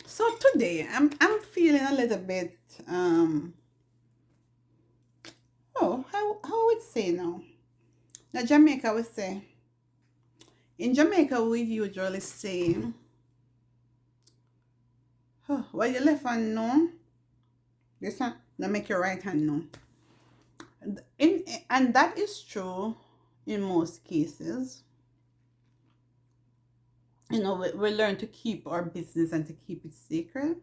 So today I'm feeling a little bit how would say now? Now Jamaica would say in Jamaica we usually say well your left hand no, this one now make your right hand no. And that is true in most cases. We learn to keep our business and to keep it secret.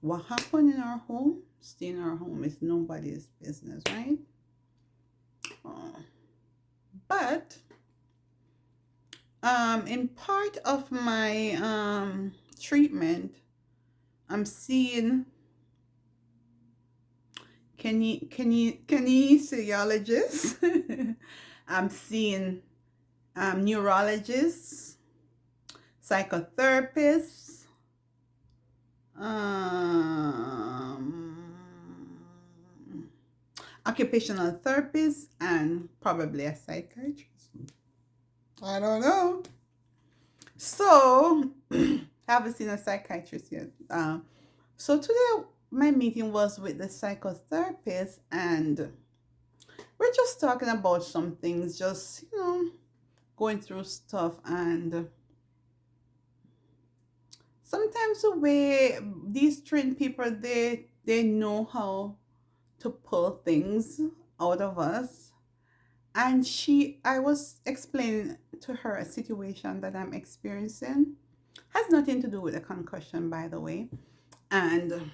What happened in our home, stay in our home is nobody's business, right? Uh, but in part of my treatment, I'm seeing kinesiologists. I'm seeing neurologists, psychotherapists, occupational therapists, and probably a psychiatrist. I don't know. So, I haven't seen a psychiatrist yet. So today my meeting was with the psychotherapist, and we're just talking about some things, just going through stuff, and sometimes the way these trained people they know how to pull things out of us. And I was explaining to her a situation that I'm experiencing. Has nothing to do with a concussion, by the way. And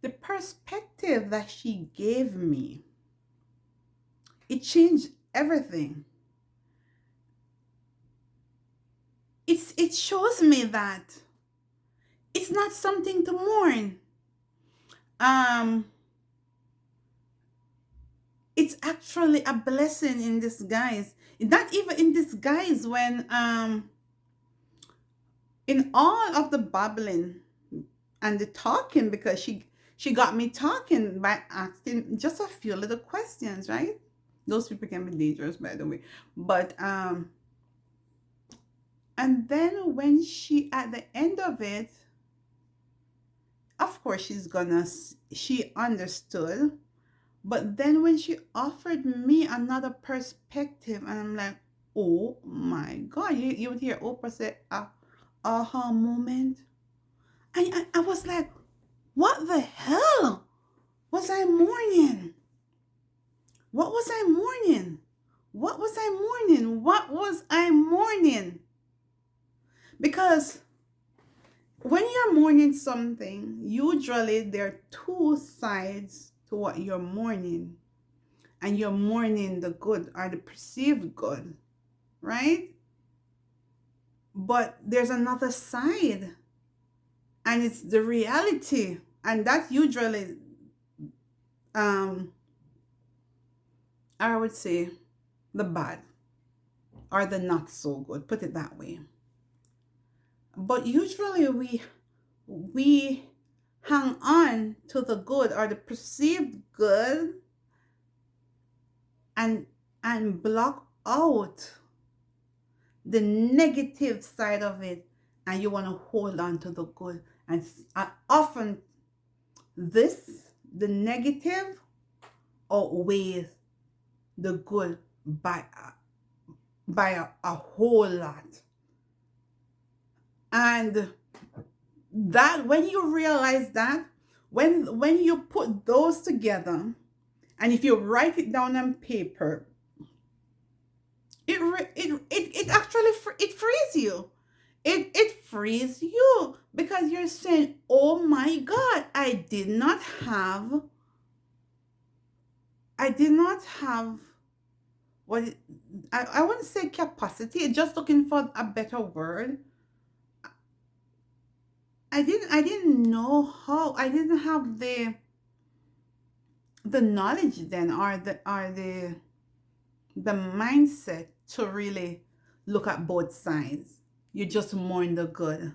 the perspective that she gave me, it changed everything. It shows me that it's not something to mourn. Um, it's actually a blessing in disguise. Not even in disguise when in all of the babbling and the talking, because she got me talking by asking just a few little questions, right? Those people can be dangerous, by the way. But and then when she at the end of it, of course she understood. But then when she offered me another perspective, and I'm like, oh my God, you would hear Oprah say, aha moment. I was like, what the hell was I mourning? What was I mourning? What was I mourning? What was I mourning? Because when you're mourning something, usually there are two sides to what you're mourning. And you're mourning the good or the perceived good, right? But there's another side, and it's the reality. And that's usually, um, I would say, the bad or the not so good, put it that way. But usually we hang on to the good or the perceived good, and block out the negative side of it, and you want to hold on to the good. And often this the negative outweighs the good by a whole lot. And that when you realize that, when you put those together, and if you write it down on paper, it actually it frees you. It frees you, because you're saying, oh my God, I did not have what I wouldn't say capacity, just looking for a better word. I didn't know how. I didn't have the knowledge then, or the mindset to really look at both sides. You just mourn the good.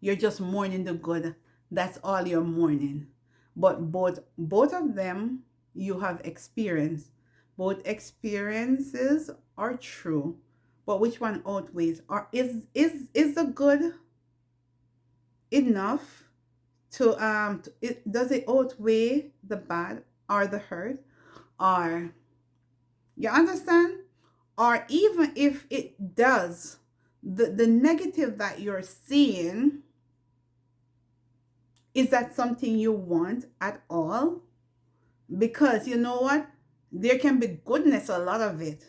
You're just mourning the good. That's all you're mourning. But both of them you have experienced. Both experiences are true. but which one outweighs, or is the good enough it does it outweigh the bad or the hurt, or you understand, or even if it does, the negative that you're seeing, is that something you want at all? Because you know what, there can be goodness, a lot of it,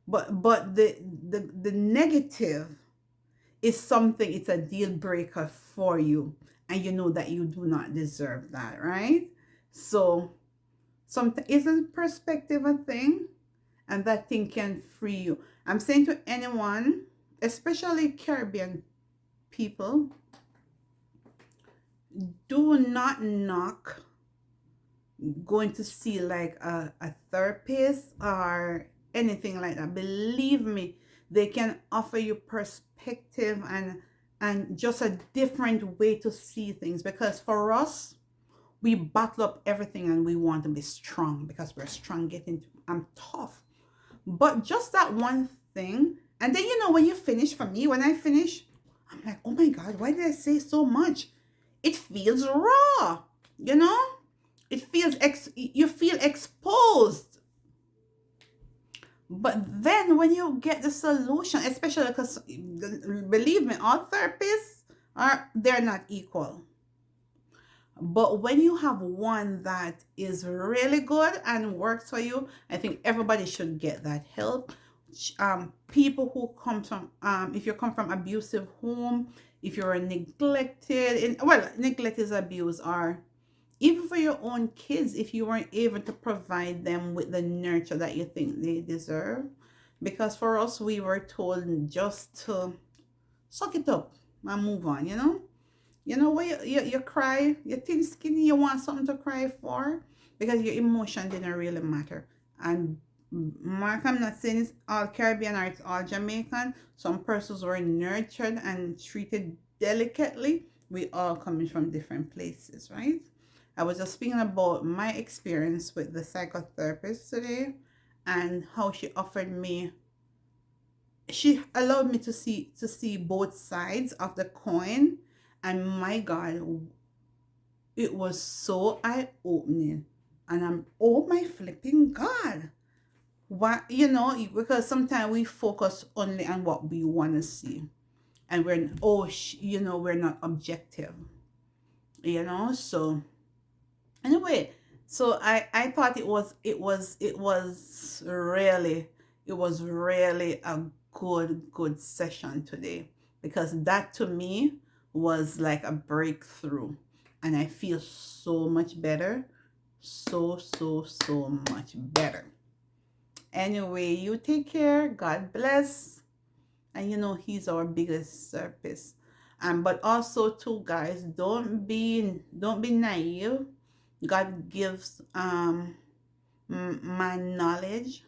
but the negative is something, it's a deal breaker for you, and you know that you do not deserve that, right? So something isn't perspective a thing, and that thing can free you. I'm saying to anyone, especially Caribbean people, do not knock going to see like a therapist or anything like that. Believe me, they can offer you perspective and just a different way to see things, because for us, we bottle up everything and we want to be strong because we're strong, getting I'm tough. But just that one thing, and then when you finish, for me, when I finish, I'm like, oh my God, why did I say so much? It feels raw, you know? It feels you feel exposed. But then when you get the solution, especially because believe me, all therapists they're not equal. But when you have one that is really good and works for you, I think everybody should get that help. People who come from, if you come from abusive home, if you're neglected, well, neglect is abuse, or even for your own kids, if you weren't able to provide them with the nurture that you think they deserve. Because for us, we were told just to suck it up and move on, when you cry, you're thin skinny, you want something to cry for because your emotion didn't really matter. And Mark, I'm not saying it's all Caribbean or it's all Jamaican. Some persons were nurtured and treated delicately. We all coming from different places, right? I was just speaking about my experience with the psychotherapist today, and how she allowed me to see both sides of the coin, and my God, it was so eye-opening. And I'm, oh my flipping God. What, because sometimes we focus only on what we want to see, and we're not objective, so anyway, so I thought it was really a good session today, because that to me was like a breakthrough, and I feel so much better, so much better. Anyway, you take care, God bless, and he's our biggest therapist. But also too, guys, don't be naive. God gives man knowledge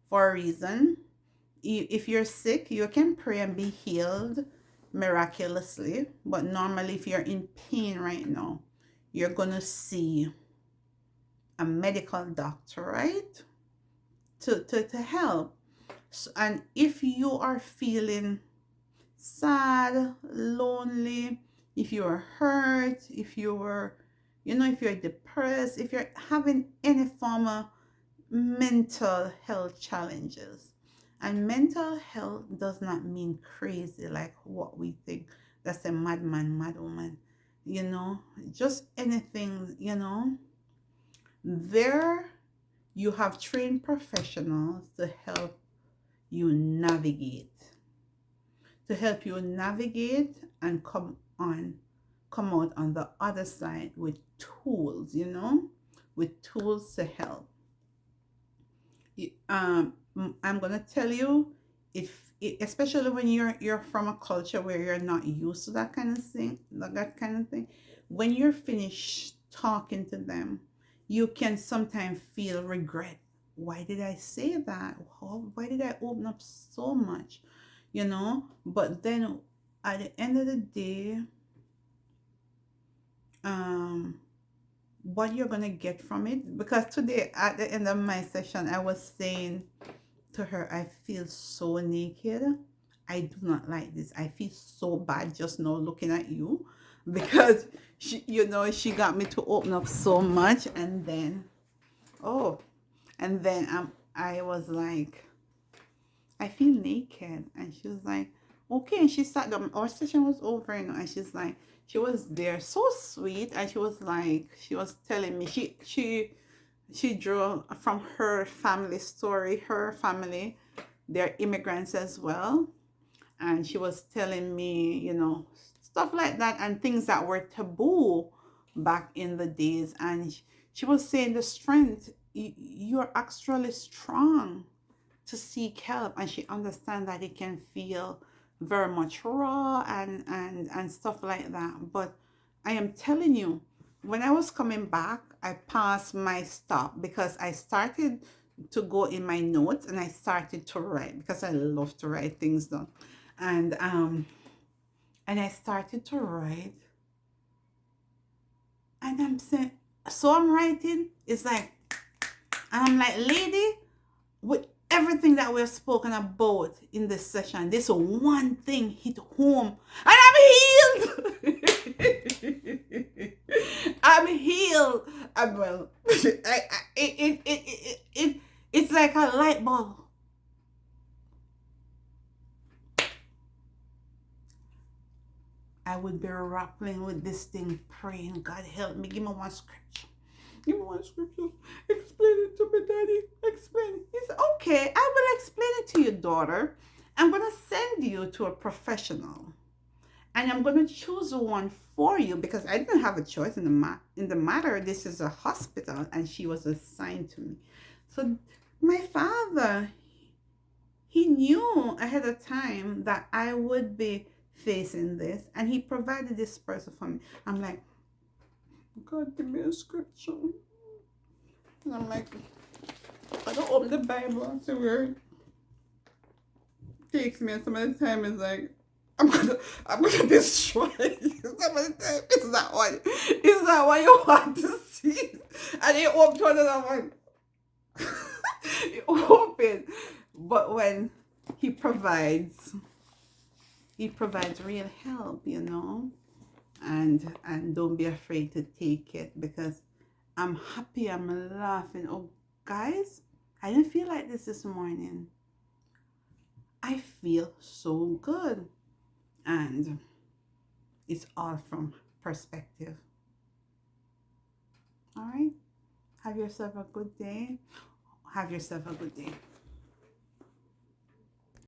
for a reason. If you're sick, you can pray and be healed miraculously. But normally, if you're in pain right now, you're gonna see a medical doctor, right? To help. So, and if you are feeling sad, lonely, if you're hurt, if you're depressed, if you're having any form of mental health challenges. And mental health does not mean crazy like what we think. That's a madman, madwoman. You know, just anything, there you have trained professionals you navigate, to help you navigate and come out on the other side with tools, with tools to help. I'm gonna tell you, especially when you're from a culture where you're not used to that kind of thing, when you're finished talking to them, you can sometimes feel regret. Why did I say that? Why did I open up so much? But then at the end of the day, um, what you're gonna get from it, because today at the end of my session, I was saying to her, I feel so naked. I do not like this. I feel so bad just now looking at you because she got me to open up so much, and then oh, and then I was like, I feel naked. And she was like, okay. And she sat down. Our session was over, and she's like, she was there, so sweet. And she was like, she was telling me, she drew from her family story. Her family, they're immigrants as well. And she was telling me, stuff like that and things that were taboo back in the days. And she was saying the strength, you're actually strong to seek help, and she understands that it can feel very much raw and stuff like that. But I am telling you, when I was coming back, I passed my stop because I started to go in my notes and I started to write because I love to write things down. And I started to write, and I'm saying, so I'm writing, it's like, and I'm like, lady, with everything that we've spoken about in this session, this one thing hit home, and I'm healed. I'm healed. I'm well. It's like a light bulb. I would be grappling with this thing, praying, God help me, give me one scripture. Give me one scripture. Explain it to me, Daddy. Explain. He said, okay, I will explain it to you, daughter. I'm going to send you to a professional. And I'm going to choose one for you because I didn't have a choice in the matter. This is a hospital, and she was assigned to me. So my father, he knew ahead of time that I would be facing this, and he provided this person for me. I'm like, God, give me a scripture. And I'm like, I don't open the Bible and see where it takes me, and some of the time it's like, I'm gonna destroy you. Some of the time it's not what you want to see. And you open one, and I'm like, you open. But when he provides real help, and don't be afraid to take it, because I'm happy, I'm laughing. Oh, guys, I didn't feel like this morning. I feel so good, and it's all from perspective. All right, have yourself a good day. Have yourself a good day.